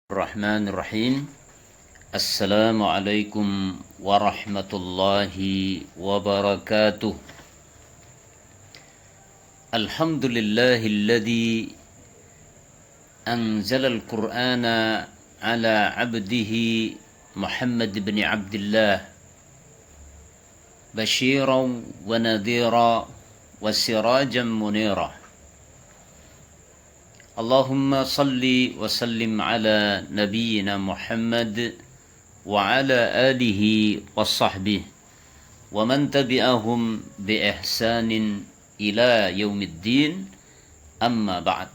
الرحمن الرحيم. السلام عليكم ورحمة الله وبركاته. الحمد لله الذي أنزل القرآن على عبده محمد بن عبد الله بشيرا ونذيرا وسراجا منيرا. اللهم صل وسلم على نبينا محمد وعلى آله وصحبه ومن تبعهم بإحسان إلى يوم الدين. أما بعد.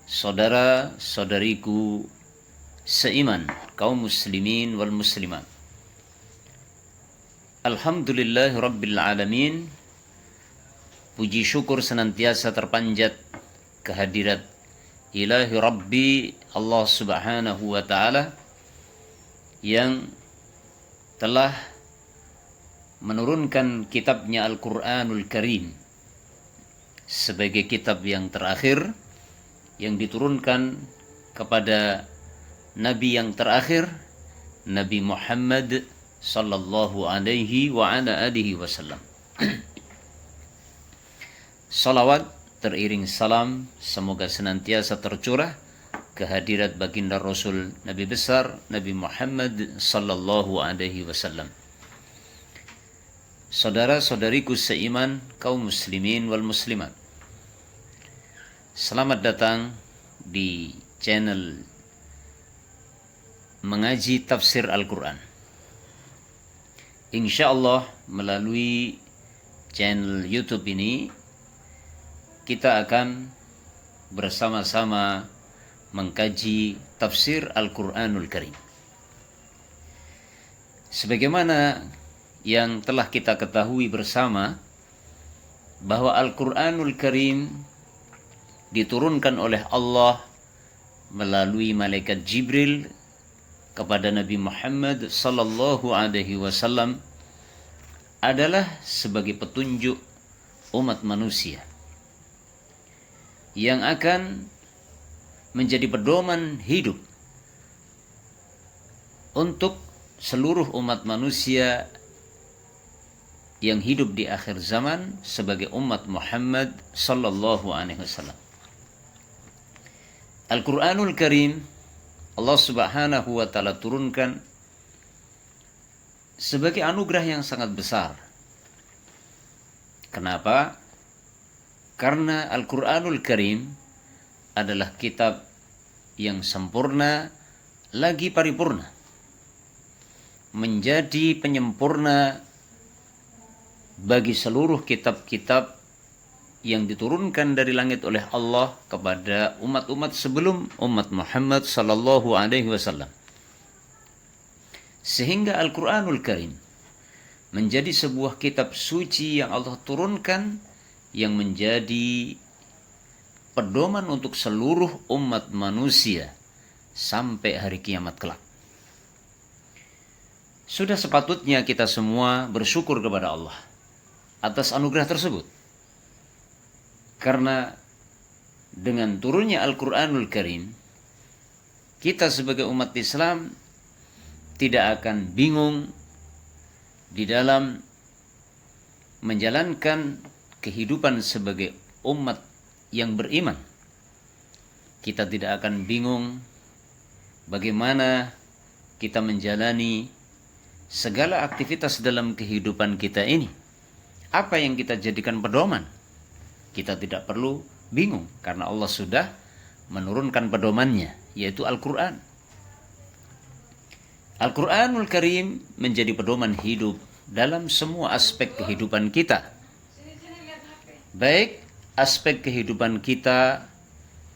Saudara-saudariku seiman, kaum muslimin wal muslimat, Alhamdulillahi Rabbil Alamin. Puji syukur senantiasa terpanjat kehadirat Ilahi Rabbi Allah Subhanahu wa Ta'ala yang telah menurunkan kitabnya Al-Quranul Karim sebagai kitab yang terakhir yang diturunkan kepada Nabi yang terakhir, Nabi Muhammad sallallahu alaihi wa ala alihi wasallam. Salawat teriring salam semoga senantiasa tercurah kehadirat baginda Rasul Nabi besar Nabi Muhammad sallallahu alaihi wasallam. Saudara-saudariku seiman, kaum muslimin wal muslimat, selamat datang di channel mengaji tafsir Al-Quran. Insyaallah melalui channel YouTube ini kita akan bersama-sama mengkaji tafsir Al-Quranul Karim. Sebagaimana yang telah kita ketahui bersama bahwa Al-Quranul Karim diturunkan oleh Allah melalui malaikat Jibril kepada Nabi Muhammad sallallahu alaihi wasallam adalah sebagai petunjuk umat manusia yang akan menjadi pedoman hidup untuk seluruh umat manusia yang hidup di akhir zaman sebagai umat Muhammad sallallahu alaihi wasallam. Al-Quranul Karim Allah Subhanahu wa Ta'ala turunkan sebagai anugerah yang sangat besar. Kenapa? Karena Al-Quranul Karim adalah kitab yang sempurna lagi paripurna, menjadi penyempurna bagi seluruh kitab-kitab yang diturunkan dari langit oleh Allah kepada umat-umat sebelum umat Muhammad sallallahu alaihi wasallam. Sehingga Al-Quranul Karim menjadi sebuah kitab suci yang Allah turunkan yang menjadi pedoman untuk seluruh umat manusia sampai hari kiamat kelak. Sudah sepatutnya kita semua bersyukur kepada Allah atas anugerah tersebut. Karena dengan turunnya Al-Quranul Karim, kita sebagai umat Islam tidak akan bingung di dalam menjalankan kehidupan sebagai umat yang beriman. Kita tidak akan bingung bagaimana kita menjalani segala aktivitas dalam kehidupan kita ini. Apa yang kita jadikan pedoman? Kita tidak perlu bingung karena Allah sudah menurunkan pedomannya, yaitu Al-Quran. Al-Quranul Karim menjadi pedoman hidup dalam semua aspek kehidupan kita. Baik aspek kehidupan kita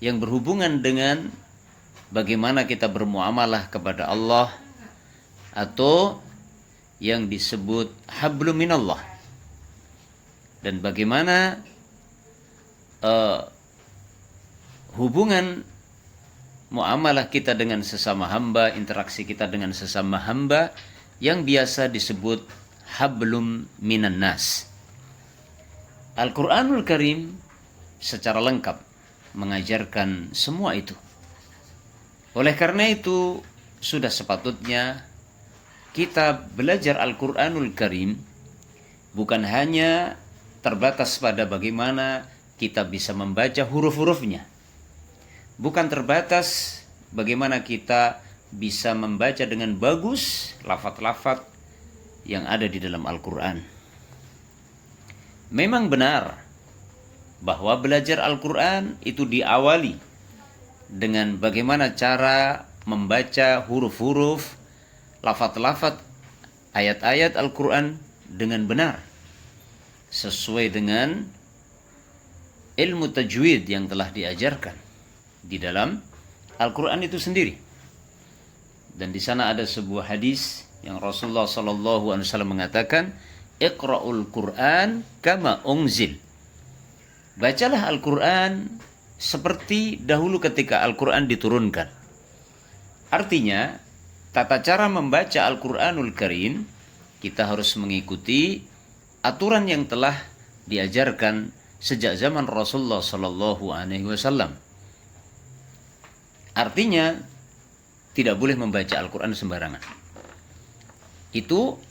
yang berhubungan dengan bagaimana kita bermuamalah kepada Allah atau yang disebut hablum minallah, dan bagaimana hubungan muamalah kita dengan sesama hamba, interaksi kita dengan sesama hamba yang biasa disebut hablum minan nas. Al-Quranul Karim secara lengkap mengajarkan semua itu. Oleh karena itu, sudah sepatutnya kita belajar Al-Quranul Karim bukan hanya terbatas pada bagaimana kita bisa membaca huruf-hurufnya. Bukan terbatas bagaimana kita bisa membaca dengan bagus lafaz-lafaz yang ada di dalam Al-Quran. Memang benar bahwa belajar Al-Quran itu diawali dengan bagaimana cara membaca huruf-huruf, lafaz-lafaz, ayat-ayat Al-Quran dengan benar, sesuai dengan ilmu tajwid yang telah diajarkan di dalam Al-Quran itu sendiri. Dan di sana ada sebuah hadis yang Rasulullah SAW mengatakan, Iqra'ul Quran kama unzil. Bacalah Al-Quran seperti dahulu ketika Al-Quran diturunkan. Artinya, tata cara membaca Al-Quranul Karim, kita harus mengikuti aturan yang telah diajarkan sejak zaman Rasulullah SAW. Artinya, tidak boleh membaca Al-Quran sembarangan. Itu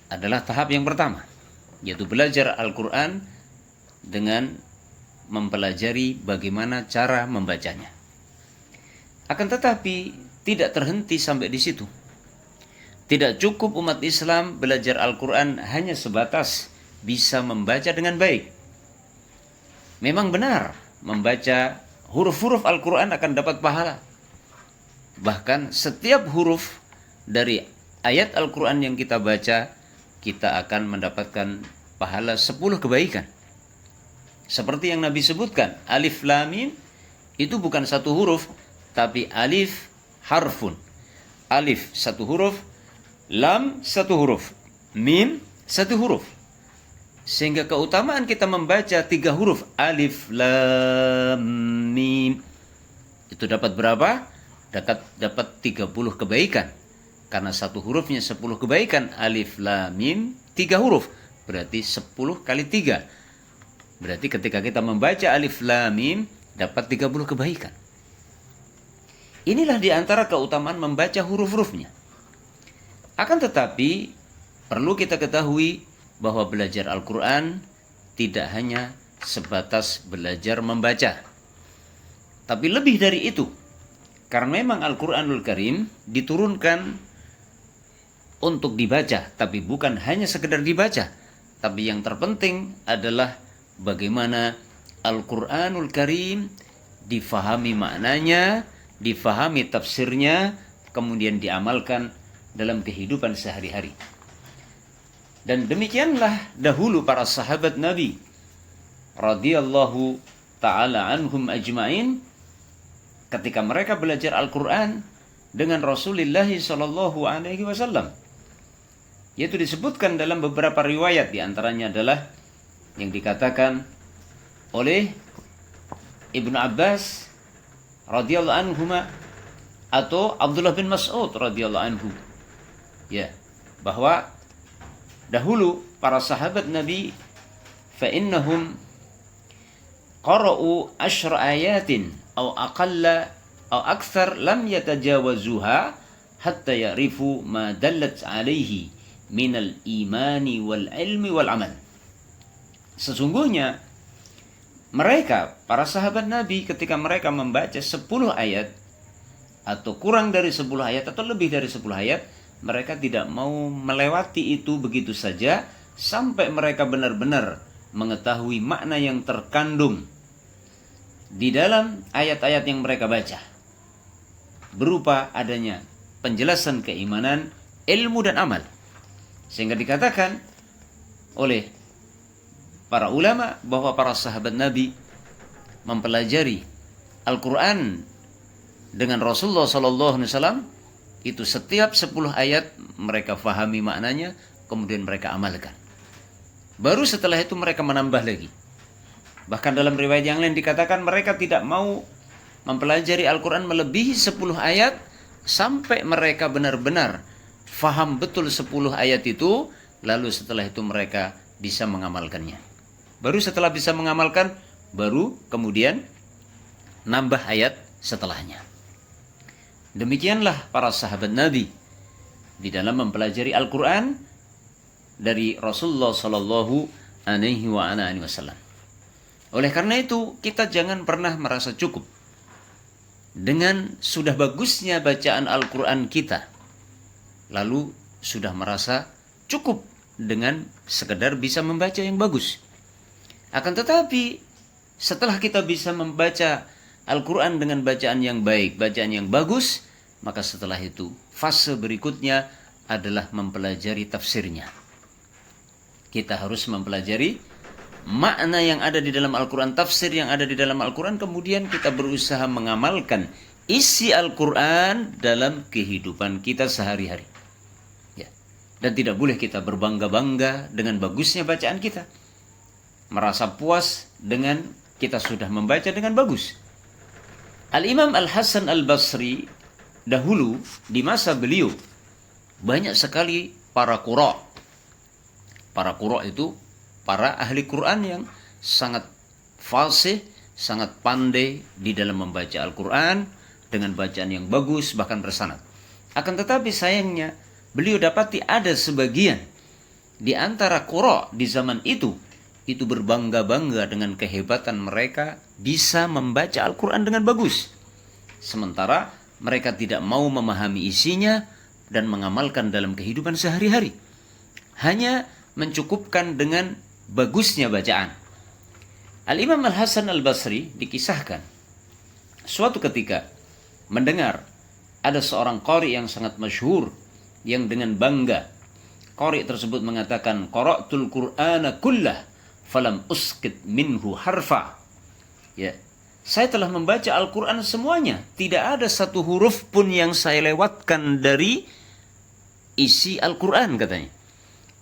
adalah tahap yang pertama, yaitu belajar Al-Quran dengan mempelajari bagaimana cara membacanya. Akan tetapi tidak terhenti sampai di situ. Tidak cukup umat Islam belajar Al-Quran hanya sebatas bisa membaca dengan baik. Memang benar, membaca huruf-huruf Al-Quran akan dapat pahala. Bahkan setiap huruf dari ayat Al-Quran yang kita baca, kita akan mendapatkan pahala 10 kebaikan. Seperti yang Nabi sebutkan, alif lam mim itu bukan satu huruf, tapi alif harfun. Alif satu huruf, lam satu huruf, mim satu huruf. Sehingga keutamaan kita membaca 3 huruf, alif lam mim, itu dapat berapa? Dapat 30 kebaikan. Karena satu hurufnya 10 kebaikan, alif lam mim 3 huruf, berarti 10 kali 3. Berarti ketika kita membaca alif lam mim dapat 30 kebaikan. Inilah di antara keutamaan membaca huruf-hurufnya. Akan tetapi perlu kita ketahui bahwa belajar Al-Quran tidak hanya sebatas belajar membaca, tapi lebih dari itu. Karena memang Al-Quranul Karim diturunkan untuk dibaca, tapi bukan hanya sekedar dibaca. Tapi yang terpenting adalah bagaimana Al-Quranul Karim difahami maknanya, difahami tafsirnya, kemudian diamalkan dalam kehidupan sehari-hari. Dan demikianlah dahulu para sahabat Nabi radhiyallahu ta'ala anhum ajma'in, ketika mereka belajar Al-Quran dengan Rasulullah SAW. Yaitu disebutkan dalam beberapa riwayat, di antaranya adalah yang dikatakan oleh Ibnu Abbas radhiyallahu anhuma atau Abdullah bin Mas'ud radhiyallahu anhu, ya, bahwa dahulu para sahabat Nabi fa innahum qara'u 10 ayatin aw aqalla aw akthar lam yatajawazuha hatta ya'rifu ma dallat alaihi minal imani wal ilmi wal amal. Sesungguhnya mereka, para sahabat Nabi, ketika mereka membaca 10 ayat atau kurang dari 10 ayat atau lebih dari 10 ayat, mereka tidak mau melewati itu begitu saja sampai mereka benar-benar mengetahui makna yang terkandung di dalam ayat-ayat yang mereka baca, berupa adanya penjelasan keimanan, ilmu dan amal. Sehingga dikatakan oleh para ulama bahwa para sahabat Nabi mempelajari Al-Quran dengan Rasulullah SAW, itu setiap 10 ayat mereka fahami maknanya, kemudian mereka amalkan. Baru setelah itu mereka menambah lagi. Bahkan dalam riwayat yang lain dikatakan mereka tidak mau mempelajari Al-Quran melebihi 10 ayat sampai mereka benar-benar faham betul 10 ayat itu, lalu setelah itu mereka bisa mengamalkannya. Baru setelah bisa mengamalkan, baru kemudian nambah ayat setelahnya. Demikianlah para sahabat Nabi di dalam mempelajari Al-Quran dari Rasulullah Sallallahu Alaihi Wasallam. Oleh karena itu, kita jangan pernah merasa cukup dengan sudah bagusnya bacaan Al-Quran kita, lalu sudah merasa cukup dengan sekedar bisa membaca yang bagus. Akan tetapi, setelah kita bisa membaca Al-Quran dengan bacaan yang baik, bacaan yang bagus, maka setelah itu fase berikutnya adalah mempelajari tafsirnya. Kita harus mempelajari makna yang ada di dalam Al-Quran, tafsir yang ada di dalam Al-Quran, kemudian kita berusaha mengamalkan isi Al-Quran dalam kehidupan kita sehari-hari. Ya. Dan tidak boleh kita berbangga-bangga dengan bagusnya bacaan kita, merasa puas dengan kita sudah membaca dengan bagus. Al-Imam Al-Hasan Al-Basri dahulu di masa beliau banyak sekali para qura. Para qura itu para ahli Quran yang sangat fasih, sangat pandai di dalam membaca Al-Quran dengan bacaan yang bagus, bahkan bersanad. Akan tetapi sayangnya beliau dapati ada sebagian di antara qura di zaman itu berbangga-bangga dengan kehebatan mereka bisa membaca Al-Quran dengan bagus. Sementara mereka tidak mau memahami isinya dan mengamalkan dalam kehidupan sehari-hari. Hanya mencukupkan dengan bagusnya bacaan. Al-Imam Al-Hasan Al-Basri dikisahkan suatu ketika mendengar ada seorang qari yang sangat masyhur yang dengan bangga qari tersebut mengatakan, qara'tul Qur'ana kullah falam uskit minhu harfa. Ya, saya telah membaca Al-Quran semuanya, tidak ada satu huruf pun yang saya lewatkan dari isi Al-Quran, katanya.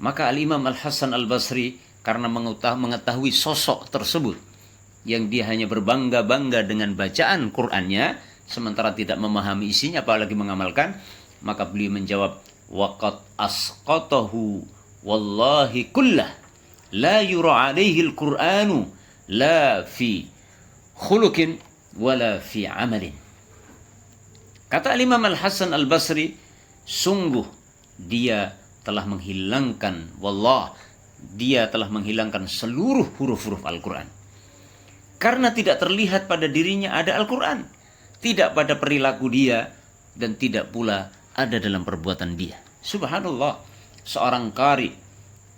Maka Al-Imam Al-Hasan Al-Basri karena mengetahui sosok tersebut yang dia hanya berbangga-bangga dengan bacaan Qur'annya sementara tidak memahami isinya apalagi mengamalkan, maka beliau menjawab, waqad asqatahu wallahi kullah la yura alaihi al-Qur'anu la fi khuluqin wala fi amalin. Kata Imam Al-Hasan Al-Basri, sungguh dia telah menghilangkan, wallah, dia telah menghilangkan seluruh huruf-huruf Al-Quran. Karena tidak terlihat pada dirinya ada Al-Quran, tidak pada perilaku dia, dan tidak pula ada dalam perbuatan dia. Subhanallah, seorang qari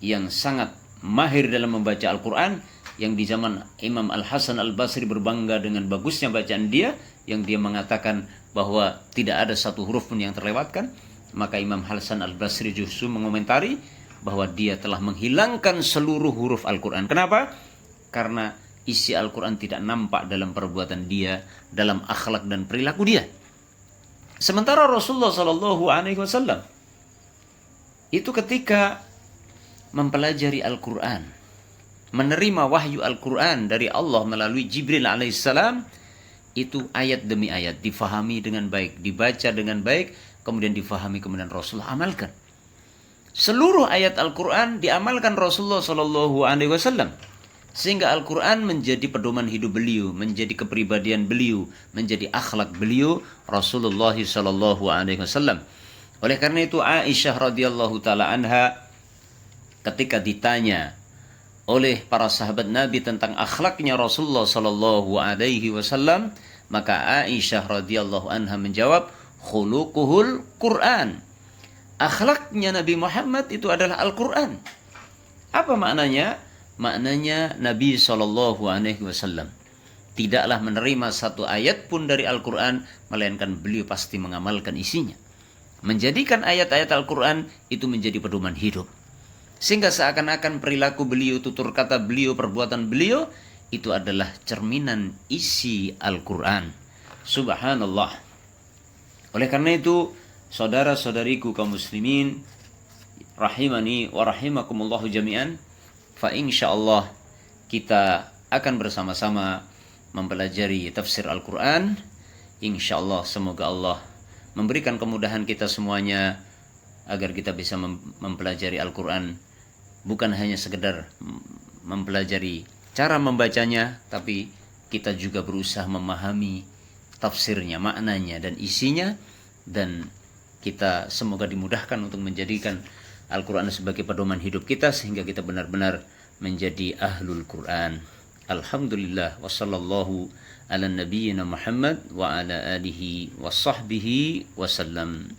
yang sangat mahir dalam membaca Al-Quran, yang di zaman Imam Al-Hasan Al-Basri berbangga dengan bagusnya bacaan dia, yang dia mengatakan bahwa tidak ada satu huruf pun yang terlewatkan, maka Imam Hasan Al-Basri justru mengomentari bahwa dia telah menghilangkan seluruh huruf Al-Quran. Kenapa? Karena isi Al-Quran tidak nampak dalam perbuatan dia, dalam akhlak dan perilaku dia. Sementara Rasulullah SAW itu ketika mempelajari Al-Quran, menerima wahyu Al-Quran dari Allah melalui Jibril alaihissalam, itu ayat demi ayat difahami dengan baik, dibaca dengan baik, kemudian difahami, kemudian Rasulullah amalkan. Seluruh ayat Al-Quran diamalkan Rasulullah SAW, sehingga Al-Quran menjadi pedoman hidup beliau, menjadi kepribadian beliau, menjadi akhlak beliau Rasulullah SAW. Oleh karena itu Aisyah radhiyallahu taala anha ketika ditanya oleh para sahabat Nabi tentang akhlaknya Rasulullah sallallahu alaihi wasallam, maka Aisyah radhiyallahu anha menjawab, khuluquhul Quran. Akhlaknya Nabi Muhammad itu adalah Al-Quran. Apa maknanya? Maknanya Nabi sallallahu alaihi wasallam tidaklah menerima satu ayat pun dari Al-Quran melainkan beliau pasti mengamalkan isinya. Menjadikan ayat-ayat Al-Quran itu menjadi pedoman hidup. Sehingga seakan-akan perilaku beliau, tutur kata beliau, perbuatan beliau itu adalah cerminan isi Al-Quran. Subhanallah. Oleh karena itu, saudara-saudariku kaum muslimin, rahimani wa rahimakumullahu jami'an, fa insyaallah kita akan bersama-sama mempelajari tafsir Al-Quran. Insyaallah semoga Allah memberikan kemudahan kita semuanya agar kita bisa mempelajari Al-Quran bukan hanya sekedar mempelajari cara membacanya, tapi kita juga berusaha memahami tafsirnya, maknanya dan isinya dan kita semoga dimudahkan untuk menjadikan Al-Quran sebagai pedoman hidup kita sehingga kita benar-benar menjadi ahlul Quran. Alhamdulillah, wassallallahu ala nabiyyina Muhammad wa ala alihi wa sahbihi wasallam.